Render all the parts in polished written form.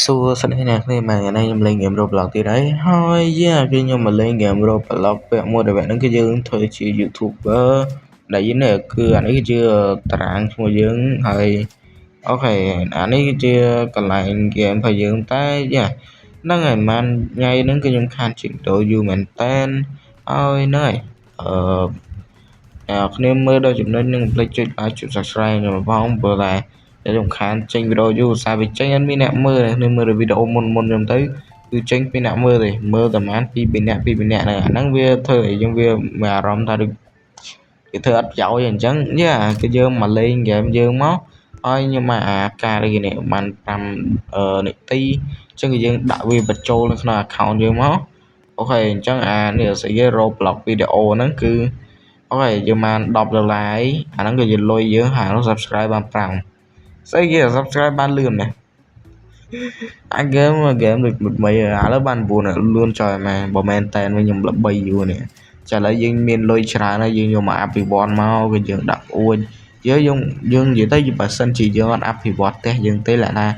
សួស្តីអ្នកគ្នាបាទថ្ងៃនេះខ្ញុំលេងហ្គេម Roblox ទៀតហើយគឺខ្ញុំមកលេងហ្គេម Roblox ពាក់មួយដែលហ្នឹងគឺយើងធ្វើជា YouTuber ដែលយើងនេះគឺអានេះគឺជាតារាងឈ្មោះយើងហើយអូខេអានេះគឺជាកន្លែងហ្គេមរបស់យើងតែហ្នឹងហើយមិនថ្ងៃហ្នឹងគឺខ្ញុំខានជីកដូរយូរមែនតែនហើយហ្នឹងហើយអ្នកគ្នាមើលដល់ចំណុចហ្នឹងកុំភ្លេចចុច like ចុច Subscribe ខ្ញុំផងព្រោះតែខ្ញុំខានចេញវីដេអូយូរសារវាចេញអត់មានអ្នកមើលខ្ញុំមើលវីដេអូមុនខ្ញុំទៅគឺចេញពីអ្នកមើលទេមើលតែប្រហែល2នាក់ហ្នឹងអាហ្នឹងវាធ្វើឲ្យយើងវាមានអារម្មណ៍ថាដូចគេធ្វើអត់ប្រយោជន៍អញ្ចឹងគឺយើងមកលេងហ្គេមយើងមកហើយខ្ញុំមកអាការនេះនេះបាន5នាទីអញ្ចឹងគឺយើងដាក់វាបញ្ចូលនៅក្នុង account យើងមកអូខេអញ្ចឹងអានេះស្អីគេ Roblox វីដេអូហ្នឹងគឺអូខេយើងបាន$10ហើយអាហ្នឹងគឺជាលុយយើងហើយ subscribe បាន5ស្អីគេ subscribe បានលឿនណាស់អាហ្គេមដូចមុតមីឥឡូវបាន9លឿនចុយម៉ែបើមែនតែនវិញខ្ញុំល្បីយូរនេះចាឥឡូវយើងមានលុយច្រើនហើយយើងយកមកអភិវឌ្ឍមកគឺយើងដាក់អួចយើងនិយាយទៅបើសិនជាយើងអត់អភិវឌ្ឍផ្ទះយើងទេលក្ខណៈ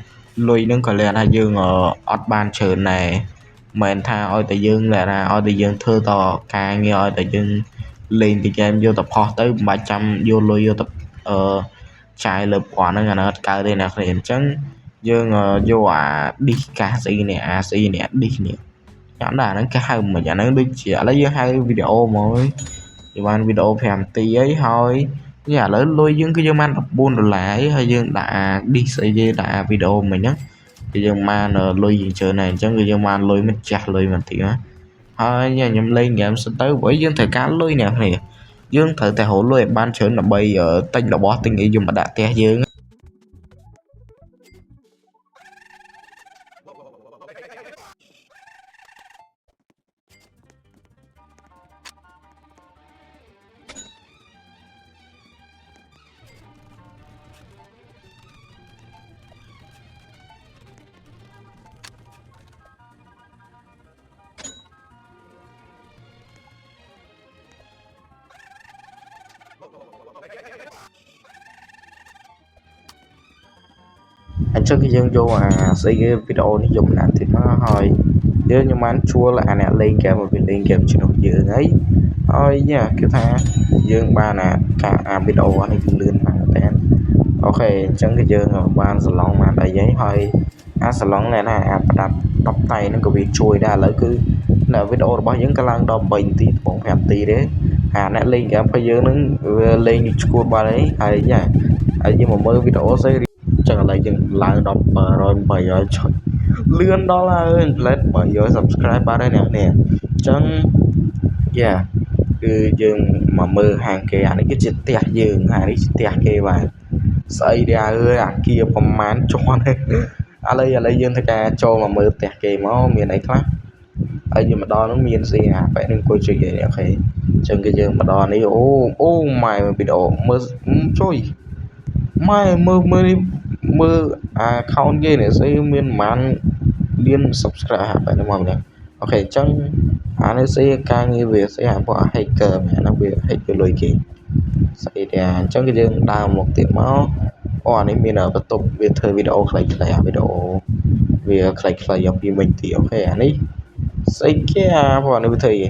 លុយហ្នឹងក៏លក្ខណៈយើងអត់បានច្រើនដែរមិនថាឲ្យតែយើងលក្ខណៈឲ្យតែយើងធ្វើតការងារឲ្យតែយើងលេងទីហ្គេមយកតែផុសទៅមិនបាច់ចាំយកលុយយកទៅចាយលើប្រព័ន្ធហ្នឹងអានោះអត់កើតទេអ្នកគ្នាអញ្ចឹងយើងយកអា disk កាសស្អីនេះអាស្អីនេះ disk នេះចាំដែរអាហ្នឹងគេហៅមិនអាហ្នឹងដូចជាឥឡូវយើងហៅវីដេអូមកយើងបានវីដេអូ5នាទីហើយឥឡូវលុយយើងគឺយើងបាន$14ហើយយើងដាក់អា disk ស្អីគេដាក់អាវីដេអូមិញហ្នឹងគឺយើងបានលុយយើងច្រើនហើយអញ្ចឹងគឺយើងបានលុយមិនចាស់លុយមិនតិចណាហើយខ្ញុំលេងហ្គេមសិនទៅព្រោះយើងត្រូវការលុយអ្នកគ្នាយើងត្រូវតែរកលុយឲ្យបានច្រើនដើម្បីទិញរបស់ទិញអីយកមកដាក់ផ្ទះយើងអញ្ចឹងគឺយើងយកអាស្អីគេវីដេអូនេះយកមកដាក់ទៀតមកហើយខ្ញុំបានជួលអាអ្នកលេងហ្គេមមកលេងហ្គេមជំនួសយើងហើយគឺថាយើងបានអាវីដេអូនេះគឺលឿនណាស់តែអូខេអញ្ចឹងគឺយើងបានសាឡុងបានអីហើយអាសាឡុងនេះណាអាប្រដាប់10តៃហ្នឹងក៏វាជួយដែរឥឡូវគឺនៅវីដេអូរបស់យើងក៏ឡើងដល់8នាទីកំពុង5នាទីទេអាអ្នកលេងហ្គេមរបស់យើងហ្នឹងវាលេងឈួតបាត់ហើយយើងមកមើលវីដេអូស្អីចឹងឥឡូវយើងឡើងដល់700 800ចុចលឿនដល់ហើយផ្លែត300 subscribe បាត់ហើយអ្នកនេះអញ្ចឹងគឺយើងមកមើលហាងគេអានេះគឺជាផ្ទះយើងអានេះជាផ្ទះគេបាទស្អីដែរអើយអាគារប្រមាណជាន់ឥឡូវយើងធ្វើការចូលមកមើលផ្ទះគេមកមានអីខ្លះហើយយើងមកដល់នោះមានស្អីបែបនេះអង្គុយជួយគេអូខេអញ្ចឹងគឺយើងមកដល់នេះអូម៉ែវីដេអូមើលជួយម៉ែមើលaccount គេនេះស្អីមានប្រហែលលាន subscribe បែបនេះមកនេះអូខេអញ្ចឹងអានេះស្អីការងារវាស្អីពួក hacker អាហ្នឹងវា hack លុយគេស្អីដែរអញ្ចឹងគឺយើងដើរមកទៀតមកអានេះមានបន្ទប់វាធ្វើវីដេអូខ្លីៗវីដេអូវាខ្លីៗពីមិញទីអូខេអានេះស្អីគេពួកអានេះវាធ្វើអី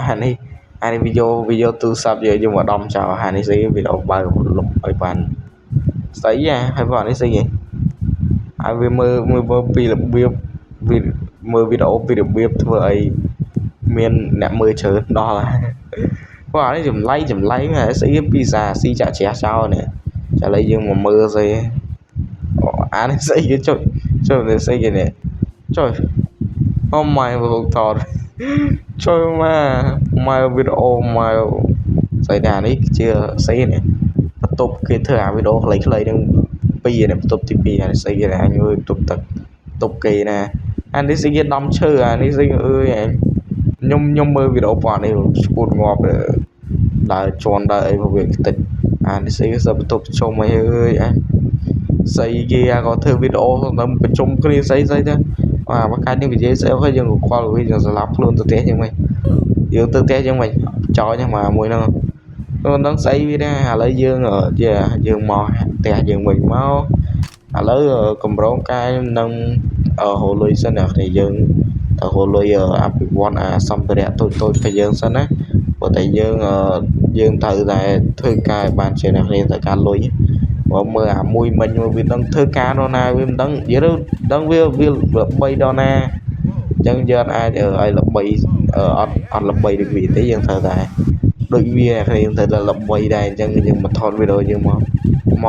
អានេះវីដេអូទូរស័ព្ទយើងមកដំចោលអានេះស្អីវីដេអូបើលុបឲ្យបានស្អីហើយពួកអានេះស្អីគេហើយវាមើលពីរបៀបមើលវីដេអូពីរបៀបធ្វើអីមានអ្នកមើលច្រើនដល់ពួកអានេះចម្លែកស្អីពីសាស៊ីចាក់ជ្រះចោលនេះឥឡូវយើងមកមើលស្អីអានេះស្អីគេចុចស្អីគេនេះចុចអូម៉ែមើលថតចុយម៉ែវីដេអូម៉ែស្អីដែរនេះជាស្អីនេះបន្ទប់គេធ្វើអាវីដេអូខ្លីៗហ្នឹង2នេះបន្ទប់ទី2អានេះស្អីគេអញមើលបន្ទប់ទឹកបន្ទប់គេណាអានេះស្អីគេដំឈើអានេះស្អីអើយខ្ញុំមើលវីដេអូប៉ុណ្ណេះឈួតងាប់ដើរជន់ដើរអីមកវាតិចអានេះស្អីសបន្ទប់ជុំអីអើយស្អីគេក៏ធ្វើវីដេអូទៅប្រជុំគ្នាស្អីទៅបើកាច់នេះនិយាយស្អីហើយយើងក៏ខ្វល់វាយើងស្លាប់ខ្លួនទៅផ្ទះយើងមិនយើងទៅផ្ទះយើងមិនចោលហ្នឹងមកមួយហ្នឹងហ្នឹងស្អីវាដែរឥឡូវយើងមកផ្ទះយើងវិញមក ឥឡូវកម្រងការខ្ញុំនឹងហូរលុយសិនអ្នកគ្នាយើងទៅហូរលុយអភិវឌ្ឍសម្ភារៈតូចៗរបស់យើងសិនណាព្រោះតែយើងត្រូវតែធ្វើការឲ្យបានជាអ្នកគ្នាត្រូវការលុយបើមើលមួយមិញវាដឹងធ្វើការដល់ណាវាមិនដឹងនិយាយទៅដឹងវាល្បីដល់ណាអញ្ចឹងយើងអាចឲ្យល្បីអត់ល្បីដូចវាទេយើងត្រូវតែដូចវាអ្នកគ្នាយើងត្រូវតែល្បីដែរអញ្ចឹងយើងមកថតវីដេអូយើងមក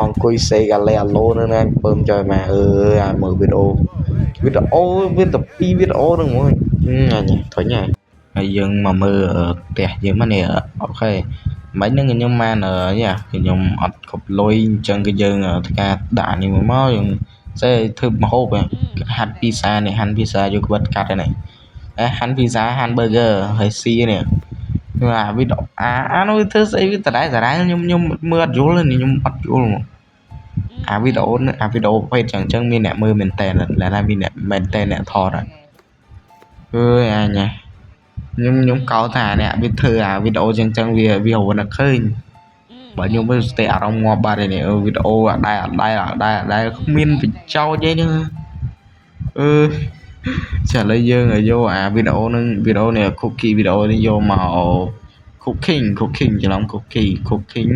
អង្គុយសេកាឡេអាឡូនៅណាពើមចុយមកឲ្យមើលវីដេអូវាតែ2វីដេអូហ្នឹងហ្មងអញធុញហើយយើងមកមើលផ្ទះយើងមកនេះអូខេមិនហ្នឹងខ្ញុំបានខ្ញុំអត់គ្រប់លុយអញ្ចឹងគឺយើងធ្វើការដាក់នេះមកយើងសេធ្វើម្ហូបហាត់ពីសានេះហាន់ពីសាយកក្បិតកាត់ហ្នឹងហាន់ពីសាហាន់ burger ហើយស៊ីនេះវីដេអូអានោះធ្វើស្អីវាដដែលខ្ញុំមើលអត់យល់ខ្ញុំអត់យល់មកវីដេអូពេកចឹងមានអ្នកមើលមែនតើឡើយណាមានអ្នកមែនតើអ្នកថតអើយអញខ្ញុំកោតថាអ្នកវាធ្វើវីដេអូចឹងវារវល់តែឃើញបើខ្ញុំមើលស្ទែអារម្មណ៍ងាប់បាត់ហើយនេះវីដេអូអត់ដែលគ្មានបញ្ចោចអីហ្នឹងចាឥឡូវយើងយកវីដេអូនេះ cookie វីដេអូនេះយកមក cooking ច្រឡំ cooking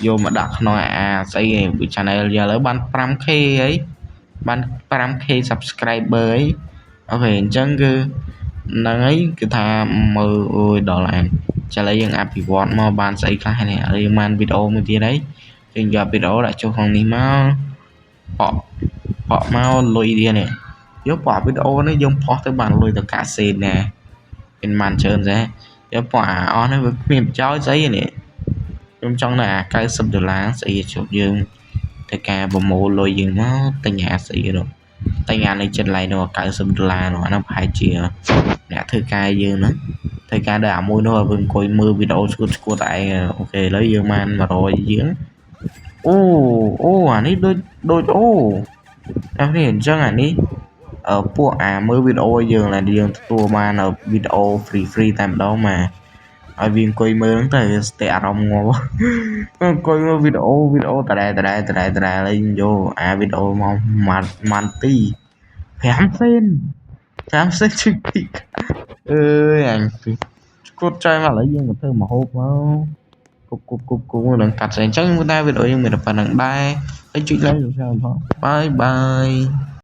យកមកដាក់ក្នុងស្អី channel យើងឥឡូវបាន 5k ហីបាន 5k subscriber ហីអូខេអញ្ចឹងគឺហ្នឹងហើយគឺថាមើលអូយដល់អញចាឥឡូវយើងអភិវឌ្ឍមកបានស្អីខ្លះនេះឥឡូវយើងបានវីដេអូមួយទៀតហើយយើងយកវីដេអូដាក់ចូលក្នុងនេះមកបកមកលុយទៀតនេះយកបកវីដេអូនេះយើងផុសទៅបានលុយទៅកាសេណាមានបានច្រើនទេយកបកអស់នេះវាគ្មានចោលស្អីនេះខ្ញុំចង់នៅ$90ស្អីជប់យើងទៅការប្រមូលលុយយើងមកទិញស្អីនោះតែញ៉ាំនៅចិត្តឡៃនោះ$90នោះអានោះប្រហែលជាអ្នកធ្វើការយើងហ្នឹងធ្វើការដល់អាមួយនោះឲ្យអង្គុយមើលវីដេអូឈួតឯងអូខេឥឡូវយើងបាន100យើងអូអានេះដូចតែនេះអញ្ចឹងអានេះពួកមើលវីដេអូយើងឡើយយើងទទួលបានវីដេអូ free តែម្ដងមកឲ្យវាអង្គុយមើលហ្នឹងទៅស្ទែអារម្មណ៍ងាប់អង្គុយមើលវីដេអូតដែលលេងយកវីដេអូមកម៉ាន់ទី5សេនជិះពីអើយអញគត់ចៃមកឥឡូវយើងមកធ្វើម្ហូបមកគប់នឹងកាត់ស្អីអញ្ចឹងតែវីដេអូយើងមានតែប៉ុណ្្នឹងដែរហើយជួយ like ចូលផងបាយ